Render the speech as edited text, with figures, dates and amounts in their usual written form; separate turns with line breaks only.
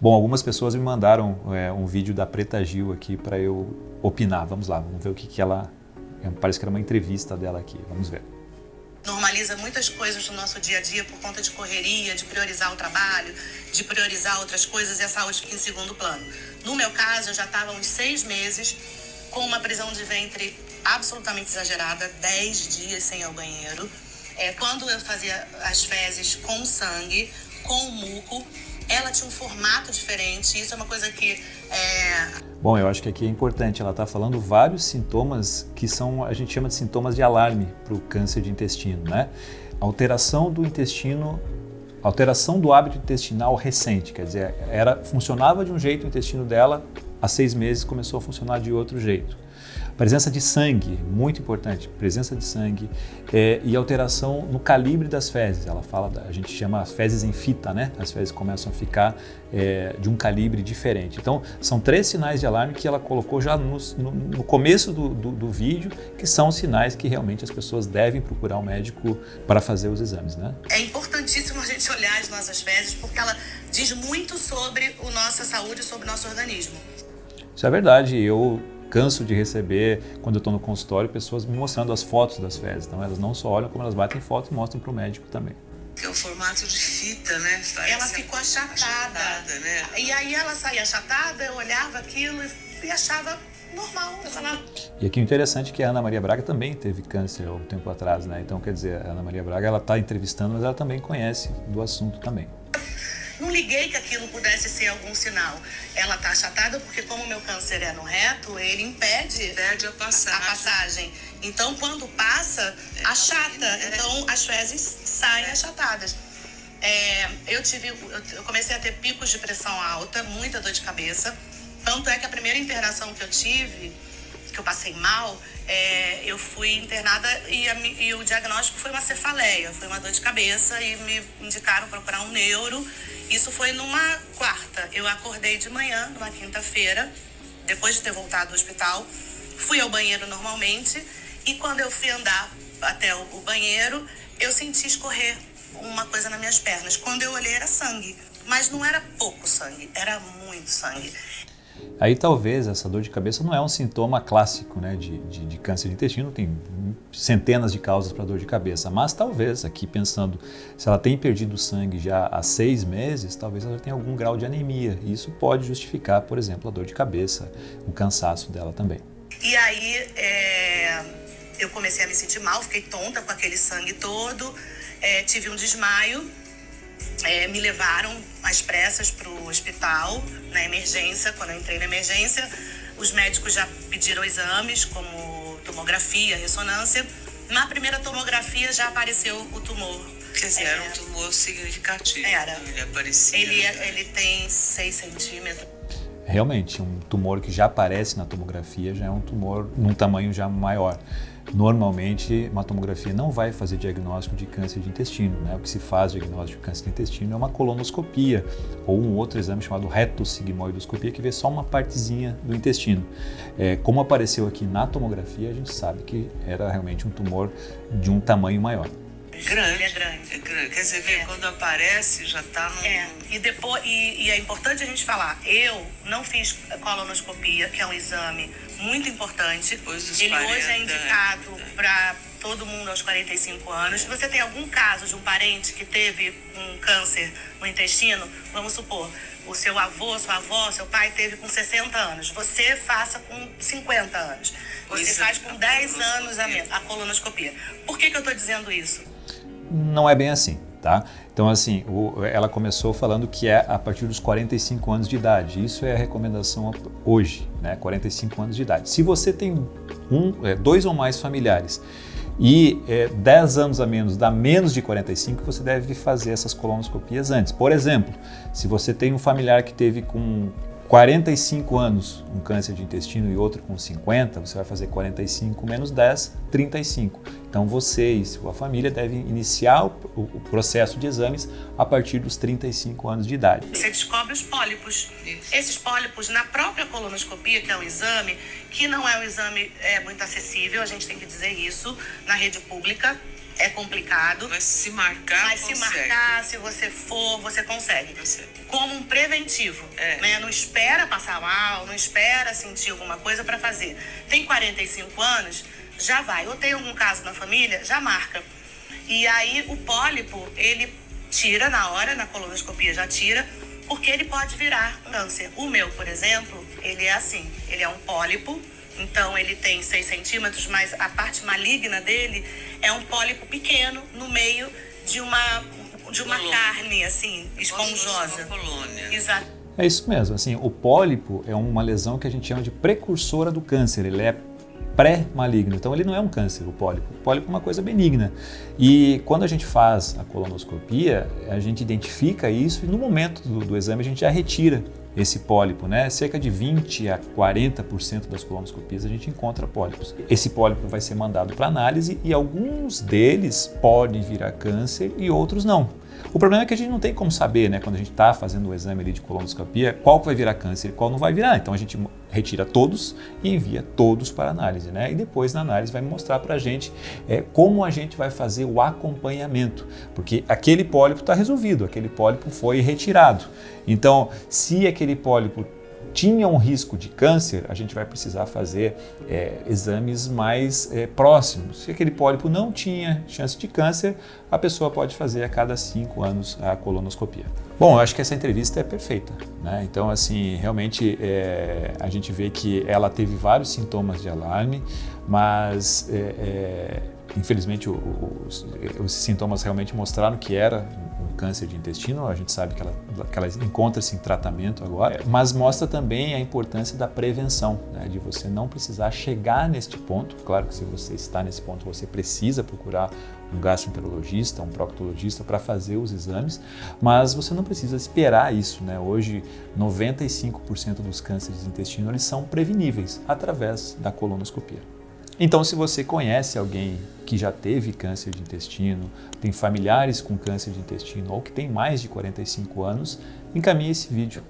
Bom, algumas pessoas me mandaram um vídeo da Preta Gil aqui para eu opinar. Vamos lá, vamos ver o que ela... Parece que era uma entrevista dela aqui, vamos ver.
Normaliza muitas coisas do nosso dia a dia por conta de correria, de priorizar o trabalho, de priorizar outras coisas e a saúde fica em segundo plano. No meu caso, eu já estava há uns 6 meses com uma prisão de ventre absolutamente exagerada, 10 dias sem ir ao banheiro. Quando eu fazia as fezes com sangue, com muco, ela tinha um formato diferente, isso é uma coisa que...
Bom, eu acho que aqui é importante, ela está falando vários sintomas que são, a gente chama de sintomas de alarme para o câncer de intestino, né? Alteração do intestino, alteração do hábito intestinal recente, quer dizer, funcionava de um jeito o intestino dela, há 6 meses começou a funcionar de outro jeito. Presença de sangue, muito importante, presença de sangue e alteração no calibre das fezes. Ela fala, a gente chama as fezes em fita, né? As fezes começam a ficar de um calibre diferente. Então, são 3 sinais de alarme que ela colocou já no começo do vídeo, que são sinais que realmente as pessoas devem procurar um médico para fazer os exames, né?
É importantíssimo a gente olhar as nossas fezes, porque ela diz muito sobre a nossa saúde, sobre o nosso organismo.
Isso é verdade, eu canso de receber, quando eu estou no consultório, pessoas me mostrando as fotos das fezes. Então elas não só olham, como elas batem foto e mostram para o médico também.
É o formato de fita, né?
Ela ficou achatada,
né?
E aí ela saía achatada, eu olhava aquilo e achava normal.
E aqui o interessante é que a Ana Maria Braga também teve câncer há um tempo atrás, né? Então, quer dizer, a Ana Maria Braga, ela está entrevistando, mas ela também conhece do assunto também.
Não liguei que aquilo pudesse ser algum sinal. Ela está achatada porque, como o meu câncer é no reto, ele impede
a passagem.
Então, quando passa, achata. Então, as fezes saem achatadas. Eu comecei a ter picos de pressão alta, muita dor de cabeça. Tanto é que a primeira internação que eu tive, que eu passei mal, eu fui internada e o diagnóstico foi uma cefaleia, foi uma dor de cabeça e me indicaram procurar um neuro. Isso foi numa quarta. Eu acordei de manhã, numa quinta-feira, depois de ter voltado do hospital, fui ao banheiro normalmente e quando eu fui andar até o banheiro, eu senti escorrer uma coisa nas minhas pernas. Quando eu olhei era sangue, mas não era pouco sangue, era muito sangue.
Aí talvez essa dor de cabeça não é um sintoma clássico, né, de câncer de intestino, tem centenas de causas para dor de cabeça, mas talvez, aqui pensando, se ela tem perdido sangue já há 6 meses, talvez ela tenha algum grau de anemia, e isso pode justificar, por exemplo, a dor de cabeça, o cansaço dela também.
E aí eu comecei a me sentir mal, fiquei tonta com aquele sangue todo, tive um desmaio. Me levaram às pressas para o hospital, na emergência. Quando eu entrei na emergência, os médicos já pediram exames, como tomografia, ressonância. Na primeira tomografia já apareceu o tumor.
Quer dizer, era um tumor significativo.
Era.
Ele aparecia.
Ele tem 6 centímetros.
Realmente, um tumor que já aparece na tomografia já é um tumor num tamanho já maior. Normalmente, uma tomografia não vai fazer diagnóstico de câncer de intestino, né? O que se faz diagnóstico de câncer de intestino é uma colonoscopia ou um outro exame chamado retossigmoidoscopia, que vê só uma partezinha do intestino. Como apareceu aqui na tomografia, a gente sabe que era realmente um tumor de um tamanho maior.
Grande.
Ele é grande.
Quer dizer, quando aparece já está no...
E é importante a gente falar, eu não fiz colonoscopia, que é um exame muito importante.
Depois dos
Ele
40,
hoje é indicado para todo mundo aos 45 anos. Se você tem algum caso de um parente que teve um câncer no intestino, vamos supor, o seu avô, sua avó, seu pai teve com 60 anos, você faça com 50 anos. Você faz com 10 anos a colonoscopia. Por que eu estou dizendo isso?
Não é bem assim, tá? Então, assim, ela começou falando que é a partir dos 45 anos de idade. Isso é a recomendação hoje, né? 45 anos de idade. Se você tem 2 ou mais familiares e 10 anos a menos dá menos de 45, você deve fazer essas colonoscopias antes. Por exemplo, se você tem um familiar que teve com 45 anos um câncer de intestino e outro com 50, você vai fazer 45 menos 10, 35. Então você e sua família devem iniciar o processo de exames a partir dos 35 anos de idade.
Você descobre os pólipos.
Isso.
Esses pólipos, na própria colonoscopia, que é um exame, que não é um exame muito acessível, a gente tem que dizer isso, na rede pública, é complicado.
Mas se marcar,
Mas se marcar, se você for, você consegue. Como um preventivo, né? Não espera passar mal, não espera sentir alguma coisa para fazer. Tem 45 anos, já vai. Ou tem algum caso na família, já marca. E aí o pólipo, ele tira na hora, na colonoscopia já tira, porque ele pode virar câncer. O meu, por exemplo, ele é assim, ele é um pólipo, então ele tem 6 centímetros, mas a parte maligna dele é um pólipo pequeno no meio de uma carne, assim, esponjosa.
Uma colônia.
Exato.
É isso mesmo, assim, o pólipo é uma lesão que a gente chama de precursora do câncer, ele é pré-maligno, então ele não é um câncer, o pólipo. O pólipo é uma coisa benigna. E quando a gente faz a colonoscopia, a gente identifica isso e no momento do exame a gente já retira esse pólipo, né? Cerca de 20 a 40% das colonoscopias a gente encontra pólipos. Esse pólipo vai ser mandado para análise e alguns deles podem virar câncer e outros não. O problema é que a gente não tem como saber, né, quando a gente está fazendo o exame ali de colonoscopia, qual que vai virar câncer e qual não vai virar. Então a gente retira todos e envia todos para análise, né? E depois na análise vai mostrar para a gente como a gente vai fazer o acompanhamento, porque aquele pólipo está resolvido, aquele pólipo foi retirado. Então, se aquele pólipo tinha um risco de câncer, a gente vai precisar fazer exames mais próximos. Se aquele pólipo não tinha chance de câncer, a pessoa pode fazer a cada 5 anos a colonoscopia. Bom, eu acho que essa entrevista é perfeita, né? Então, assim, realmente a gente vê que ela teve vários sintomas de alarme, mas infelizmente os sintomas realmente mostraram que era um câncer de intestino. A gente sabe que ela encontra-se em tratamento agora, mas mostra também a importância da prevenção, né? De você não precisar chegar neste ponto. Claro que se você está nesse ponto, você precisa procurar um gastroenterologista, um proctologista para fazer os exames, mas você não precisa esperar isso, né? Hoje, 95% dos cânceres de intestino eles são preveníveis através da colonoscopia. Então, se você conhece alguém que já teve câncer de intestino, tem familiares com câncer de intestino ou que tem mais de 45 anos, encaminhe esse vídeo